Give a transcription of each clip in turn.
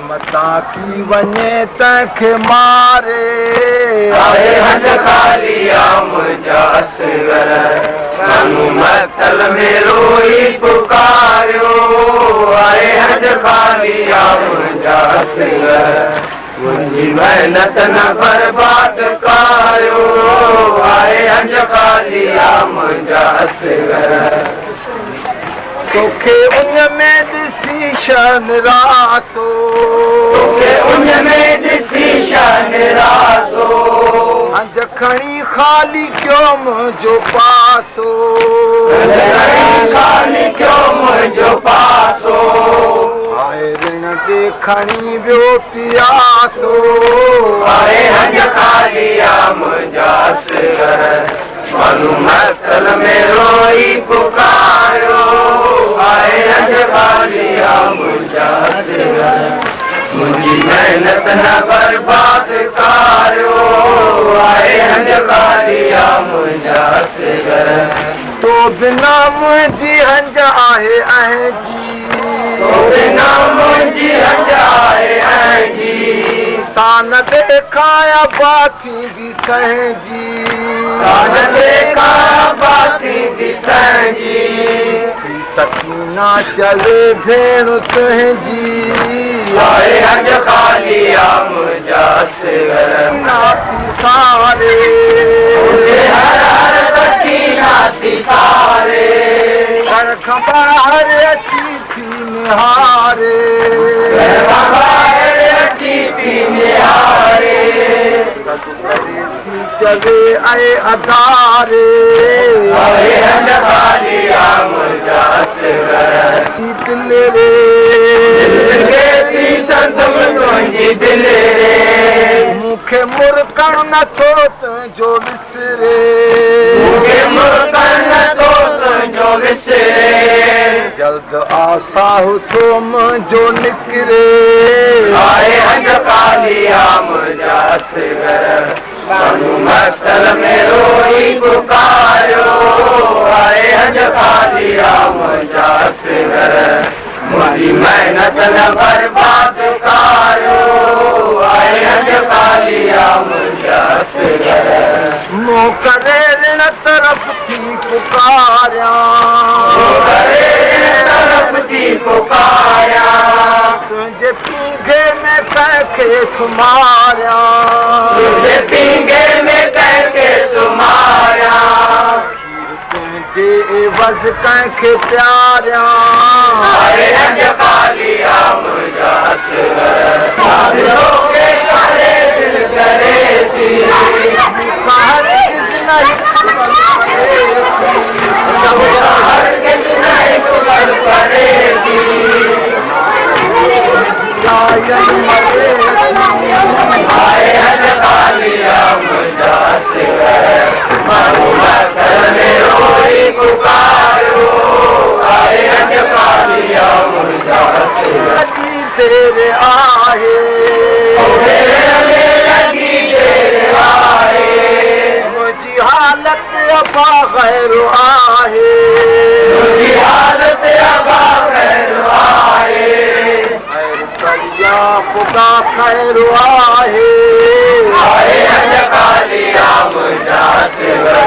मता की वञे तंहिंखे मारे आहे हंज खालिया मुंहिंजा असगर मानू मतल में रोई पुकारियो आहे हंज खालिया मुंहिंजा असगर मुंहिंजी महिनत न बर्बाद कारियो आहे हंज खालिया मुंहिंजा असगर तोखे उन में ॾिसी शनरासो तोखे उन में ॾिसी शनरासो हंज खणी ख़ाली कयो मुंहिंजो पासो ख़ाली कयो मुंहिंजो पासो आहे ऋण ते खणी वियो पियासो आहे हंज खालिया मुंहिंजा असगर मानू मतल में रोई पुकारियो आहे हंज खालिया मुंहिंजा असगर मुंहिंजी महिनत न बर्बाद कारियो आहे हंज खालिया मुंहिंजा असगर तो बिना मुंहिंजी हंज आहे ऐं जी तो बिना मुंहिंजी हंज आहे ऐं जी सान ॾेखाया बाथी बि सहजी सान ॾेखाया बाथी बि सहजी सकीना चले भेण तुंहिंजी आहे हंज खालिया मुंहिंजा असगर नाथी सारे हर हर सकीना थी सारे घर खां ॿाहिरि अची थी निहारे चवे ऐं अदारे आहे हंज खालिया मुंहिंजा असगर दिलि रे तुंहिंजी दिलि रे मूंखे मुरकण नथो तुंहिंजो विसरे मूंखे मुरकण नथो तुंहिंजो विसरे जल्द आसाहु थो मुंहिंजो निकिरे आहे हंज खालिया मुंहिंजा असगर मानू मतल में रोई पुकारियो आहे हंज खालिया मुंहिंजा असगर मुंहिंजी महिनत न बर्बाद कारियो आहे हंज खालिया मुंहिंजा असगर मूं करे ऋण तरफ़ थी पुकारियां तरफ़ थी पुकारियां तुंहिंजे पीघे में कंहिंखे सुम्हारियां तुंहिंजे पीघे में कंहिंखे सुम्हारियां तुंहिंजे एवज़ कंहिंखे प्यारियां आहे हंज खालिया मुंहिंजा असगर तोखे करे दिलि करे थी हरगिज़ न हिकु पल परेगी आहे हंज खालिया मुंहिंजा असगर मानू मतल में रोई पुकारियो आहे हंज खालिया मुंहिंजा असगर तेरे आहे मुंहिंजी हालत अबा ग़ैर आहे मुंहिंजी हालत अबा ग़ैर आहे कलिया ख़ुदा ख़ैर आहे हंज खालिया मुंहिंजा असगर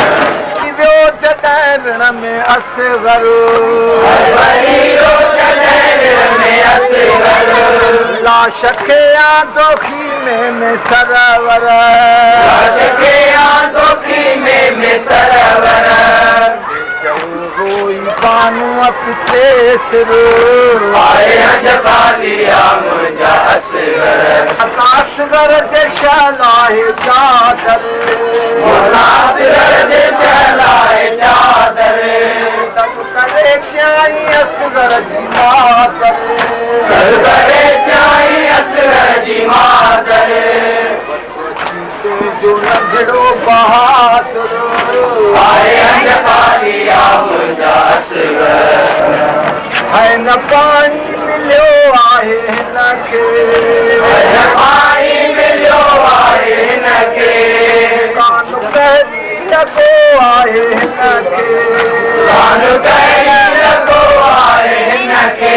वियो जॾहिं ऋण में असगर लाश खे आंदोखी में सरवर रोई बानू अपते सिर आहे हंज खालिया मुंहिंजा असगर असगर जे शलाहे चादर असगर जे शलाहे चादर सब करे चाई असगर जी मादर करे चाई असगर जी मादर जो नंढड़ो बहादुर आहे हंज खालिया मुंहिंजा असगर है न पाणी मिलियो आहे हिनखे पाणी मिलियो आहे हिनखे कान पहिरी लॻो आहे हिनखे कान पहिरी लॻो आहे हिनखे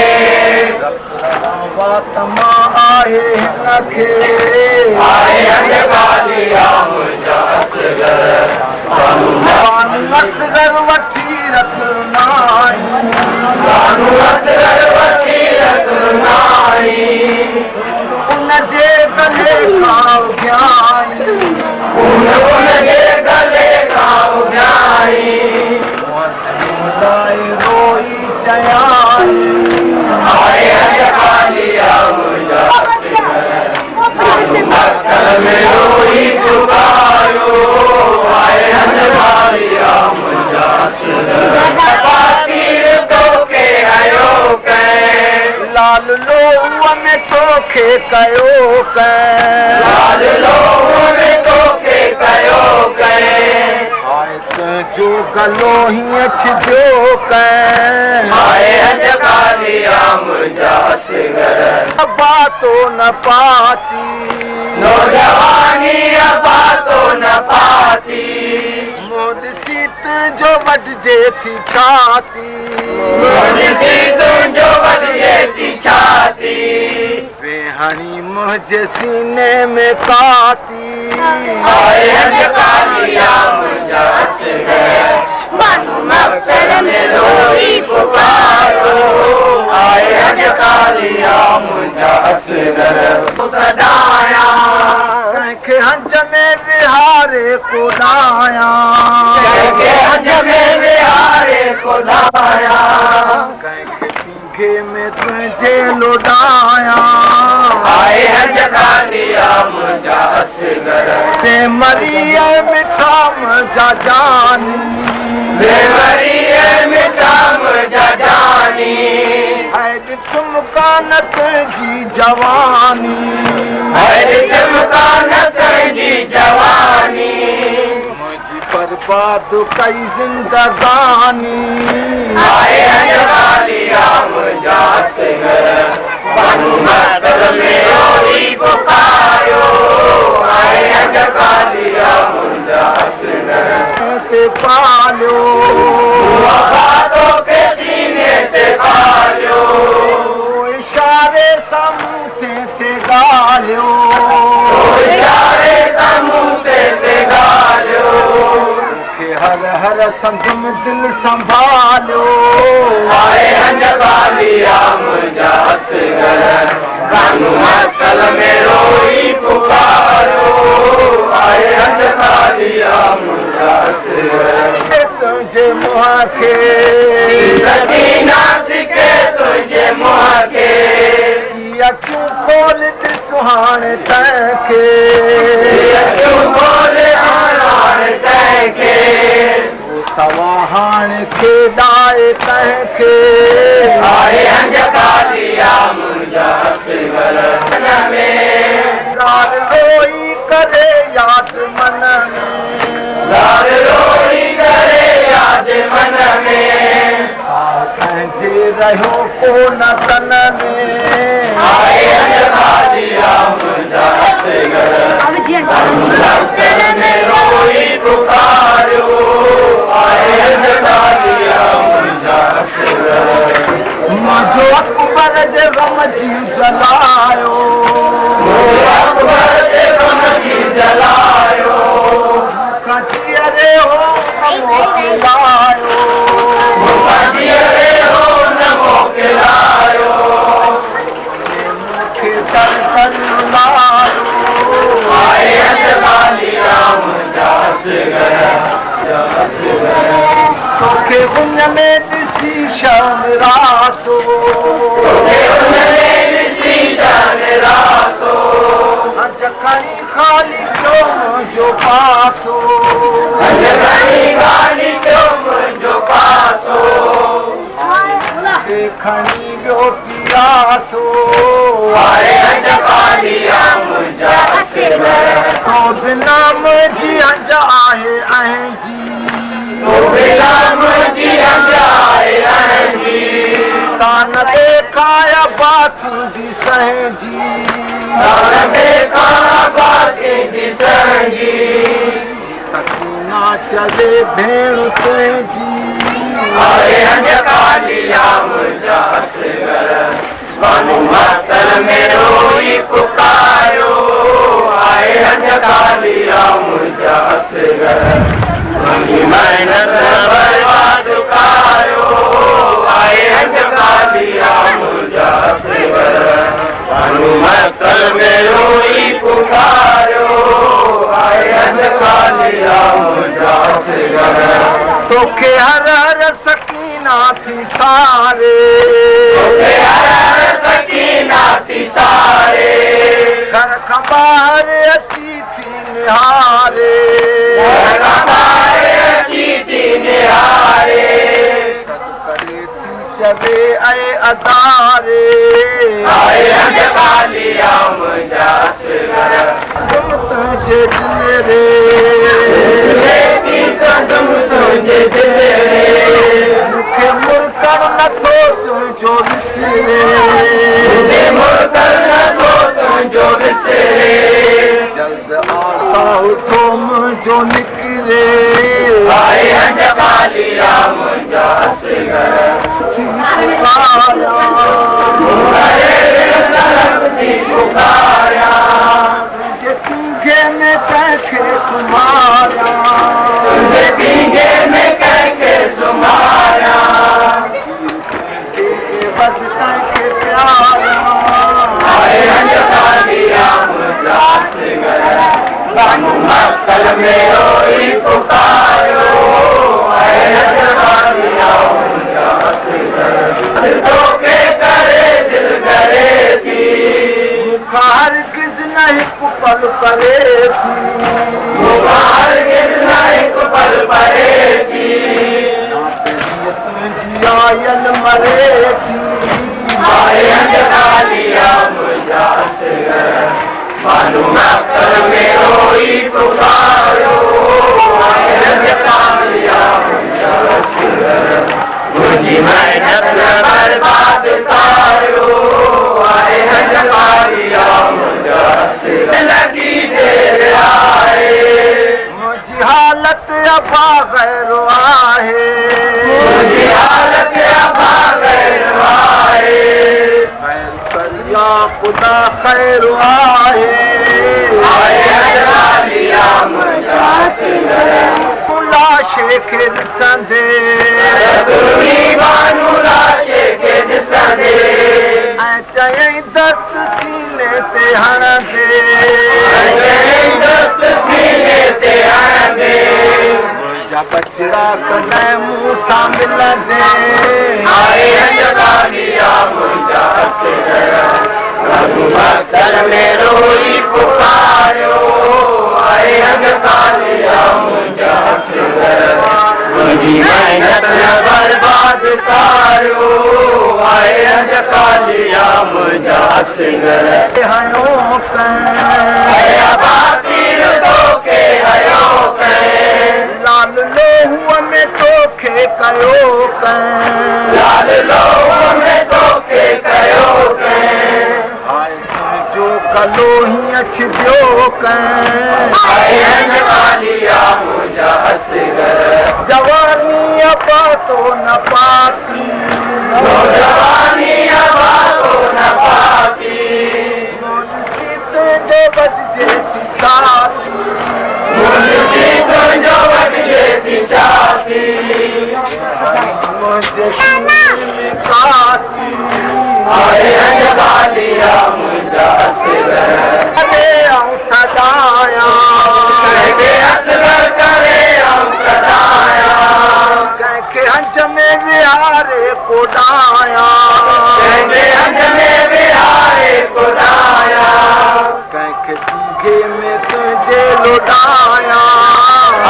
फातिमा आहे हिनखे आहे अंजकालिया मुंहिंजा असगर असगर वठी रखनाई बानू असगर वठी रखनाई उनजे गले खां ॻाई उनजे गले खां ॻाई रोई चयाई आहे अंजकालिया मुंहिंजा असगर में रोई पुकारो आहे अंजकालिया मुंहिंजा असगर फ़क़ीर तोखे आयो कंहिं लाल लोह में तोखे कयो कंहिं लाल लोह में तोखे कयो कंहिं हाय तुंहिंजो गलो हीअं छिजो कंहिं आहे अंजकालिया मुंहिंजा असगर बातो न पाती नौजवानी बातो न पाती मोदी तुंहिंजो वढिजे थी छाती तुंहिंजो वॾिजे थी छाती वेहणी मुंहिंजे सीने में काती आहे अंजकालिया मुंहिंजा असगर मक़सद में रोई पुकारो आहे अंजकालिया मुंहिंजा असगर सदाया कंहिंखे हंज में विहारे कोॾाया कंहिंखे हंज में विहारे कोॾाया कंहिंखे पींघे में तुंहिंजे लोॾाया आहे अंजकालिया मुंहिंजा असगर ते मरीअ मिठा मुंहिंजा जानी बेवरीअ मिठा मुंहिंजा जानी ऐं चुमकान तुंहिंजी जवानी हर चमकान तुंहिंजी जवानी मुंहिंजी बर्बाद कई ज़िंदगानी आहे अंजकालिया मुंहिंजा असगर बानू मक़सद में रोई पुकारो आहे अंजकालिया मुंहिंजा असगर ते पालियो वफ़ादो के सीने ते पालियो इशारे सां मूं ते ॻाल्हियो इशारे सां मूं ते ॻाल्हियो मूंखे हर हर संदम दिलि संभालियो आहे अंजकालिया मुंहिंजा असगर बानू मक़सद में रोई पुकारो आहे अंजकालिया मुंहिंजा असगर तुंहिंजे मुंहं खे सकीना सिके तुंहिंजे मुंहं खे अखियूं खोल ॾिस हाणे तंहिंखे अखियूं खोले हाणे तंहिंखे तव्हां हाणे खेॾाए कंहिंखे आहे अंजकालिया मुंहिंजा असगर मन में लाल रोई करे यादि मन में लाल रोई करे यादि मन में कंहिंजे रहियो कोन तन में आहे अंजकालिया मुंहिंजा असगर मक़सद में रोई पुकारो आहे अंजकालिया मुंहिंजा असगर मुंहिंजो अकबर जे गम जी जलायो अकबर जे गम जी जलायो कटीअ रे हो मोकिलायो रे हो न मोकिलायो मूंखे तर कर लायो आहे अंजकालिया मुंहिंजा असगर तोखे उन में ॾिसी शर्मिरासो हज खणी खाली कयो मुंहिंजो पासो खणी वियो पियासो तो बिना मुंहिंजी हंज आहे ऐं जी सान देखाया बाती जी सहजी सकीना चले भेण तुंहिंजी आहे अंजकालिया मुंहिंजा असगर बानू मातल में रोई पुकारो आए हज कालिया मुर्जा असगर मनी मेहनत बर्बाद कारो आए हज कालिया मुर्जा असगर बानू मातल में रोई पुकारो आए हज कालिया मुर्जा असगर तो के हर हर सकीना थी सारे सकीना थी सारे घर खबार अची थी निहारे अची थी निहारे करे थी चवे ऐं अदारे आए हज कालिया मुंहिंजा असगर तुम तुंहिंजे दिल रे तुंहिंजे दिल रे मूंखे मुर्कण नथो तुंहिंजो विसरे नथो तुंहिंजो विसरे जल्द आसां थो मुंहिंजो निकिरे आए हज कालिया मुंहिंजा असगर पुकारिया तुंहिंजे में कंहिंखे सुम्हारिया पींगे में कंहिंखे सुम्हारिया बस कंहिंखे प्यारिया आए हज कालिया मुंहिंजा असगर बानू मातल में रोई पुकारो आए हज कालिया मुंहिंजा असगर तोखे करे दिल करे थी हरगिज़ न हिकु पल परे थी हरगिज़ न हिकु पल परे थी तुंहिंजी आयल मरे थी आए हज कालिया मुंहिंजा असगर बानू मातल में रोई पुकारो आए हज कालिया मुंहिंजा असगर मुंहिंजी मेहनत बर्बाद कारो आए हज कालिया मुंहिंजा असगर लगी देर आए मुंहिंजी हालत अबा गैरो आहे मुंहिंजी हालत अबा गैरो आहे करिया ख़ुदा ख़ैर आहे आए हज कालिया मुंहिंजा असगर खुला शेखे ॾिसंदे तुरी बानू लाशे खे ॾिसंदे ऐं चयईं दस्त सीने ते हणंदे दस्त सीने ते हणंदे मुंहिंजा बचड़ा कॾहिं मूं सां मिलंदे आए हज कालिया मुंहिंजा असगर बानू मातल में रोई पुकारो आए हज कालिया मुंहिंजा असगर मुंहिंजी मेहनत बर्बाद कारो आए हज कालिया मुंहिंजा असगर हयो हया बातीर तोखे हयो कं लाल लोहूअ में तोखे कयो लाल लोह में तोखे कयो कं जो कलो हीअं छिबियो आए हज कालिया मुंहिंजा असगर जवानी पातो न पाती जवानी बातो न पाती तुंहिंजो बदिजे थी छाती मुंहिंजी तुंहिंजो वॾिजे थी छाती मुंहिंजे सीने में काती आए हज कालिया मुंहिंजा असगर करे ऐं सदाया कंहिंखे असगर करे ऐं सदाया कंहिंखे हंज में विहारे कोॾाया कंहिंखे हज में विहारे कुॾाया कंहिंखे दीघे में तुंहिंजे लोॾाया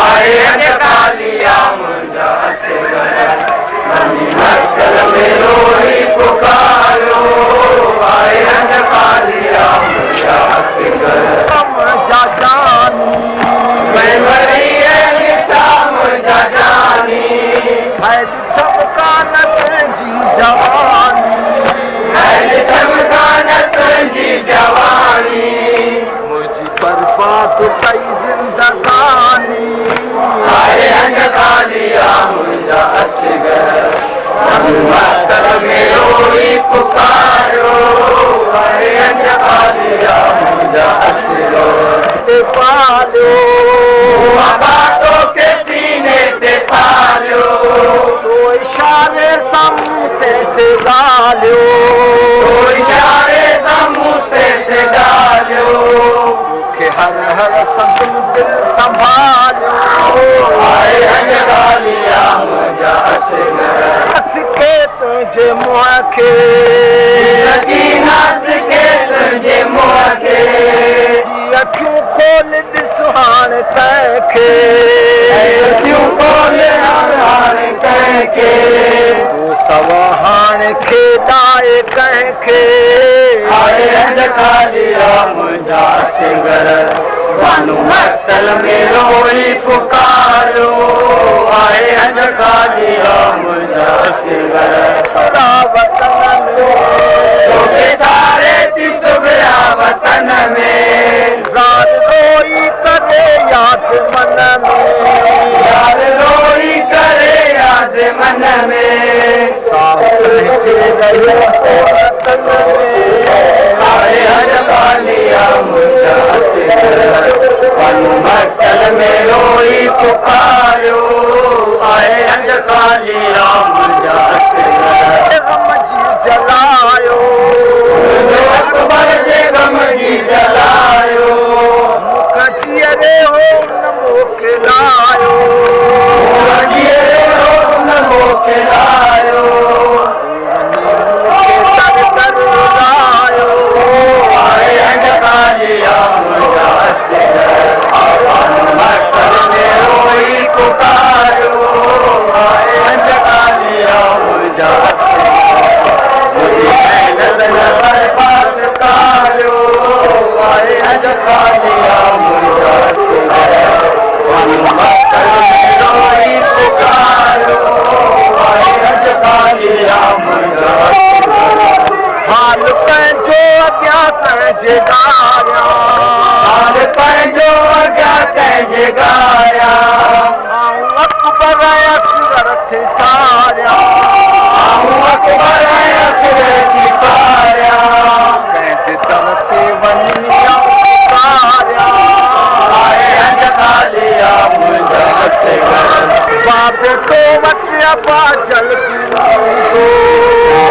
आए हज कालिया मुंहिंजा असगर मनी मातल में रोई पुकारो आए हज कालिया मुंहिंजा असगर मुंहिंजा जानी मैं मरी है मिठा मुंहिंजा जानी है ॾिठम कान तुंहिंजी हर संतन दिल संभालियो आए अंजकालिया मुंहिंजा असगर हस के तुंहिंजे मुंहं खे नाच के तुंहिंजे मुंहं खे अखियूं खोल ॾिस हाणे कंहिंखे अखियूं खोल हाणे कंहिंखे तूं सवा हाणे खेॾाए कंहिंखे आए अंजकालिया मुंहिंजा असगर बानू मस्तल में रोई पुकारो आए अंजकालिया मुंहिंजा असगर तुरा वतन में सारे थी चुगिया वतन में ज़ाल रोई करे याद मन में यार रोई करे याद मन में साफ कंहिंखे रहियो वतन में आए अंजकालिया मुंहिंजा असगर बानू मस्तल में रोई पुकारो आए अंजकालिया मुंहिंजा असगर गम जी जलायो अकबर जे गम जी जलायो मुख जीअरे हो न मोकिलायो न मोकिलायो तर तर लायो आए अंजकालिया मुंहिंजा असगर मस्तल में रोई पुकारो आए अंजकालिया मुंहिंजा बर्बाद कारियो आए अंजकालिया मुंहिंजा मस्तल में रोई पुकारो आए अंजकालिया मुंहिंजा हाल पंहिंजो अॻियां कंहिंजे ॻाया हाल पंहिंजो अॻियां कंहिंजे ॻाया अकबर असगर थे सारिया अकबर असगर थी सारिया कंहिंजे दर ते वञी सारिया आए अंजकालिया मुंहिंजा असगर बाबे तो वटि अबा जल्दी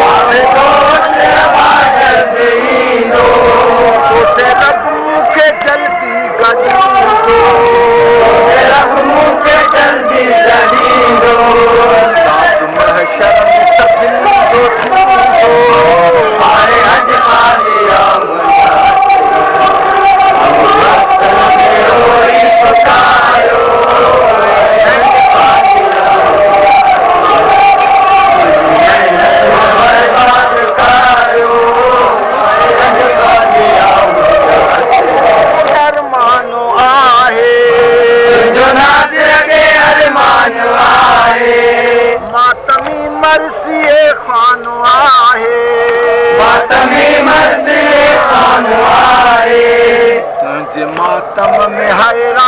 बाबे तो वटि अबा जल्दी ईंदो उसे रघु खे जल्दी गॾींदो मूंखे जल्दी जॾींदो महशर में सभिनी जो थींदो आए अंजकालिया मुंहिंजा मस्तल में रोई पुकारो बर्बाद कारियो आए अंजकालिया मुंहिंजा अरमानो आहे जो नासिर के अरमान आहे मातमी मर्सीए खानो आहे मातमी मर्ज़ी खान आहे तुंहिंजे मातम में हैरान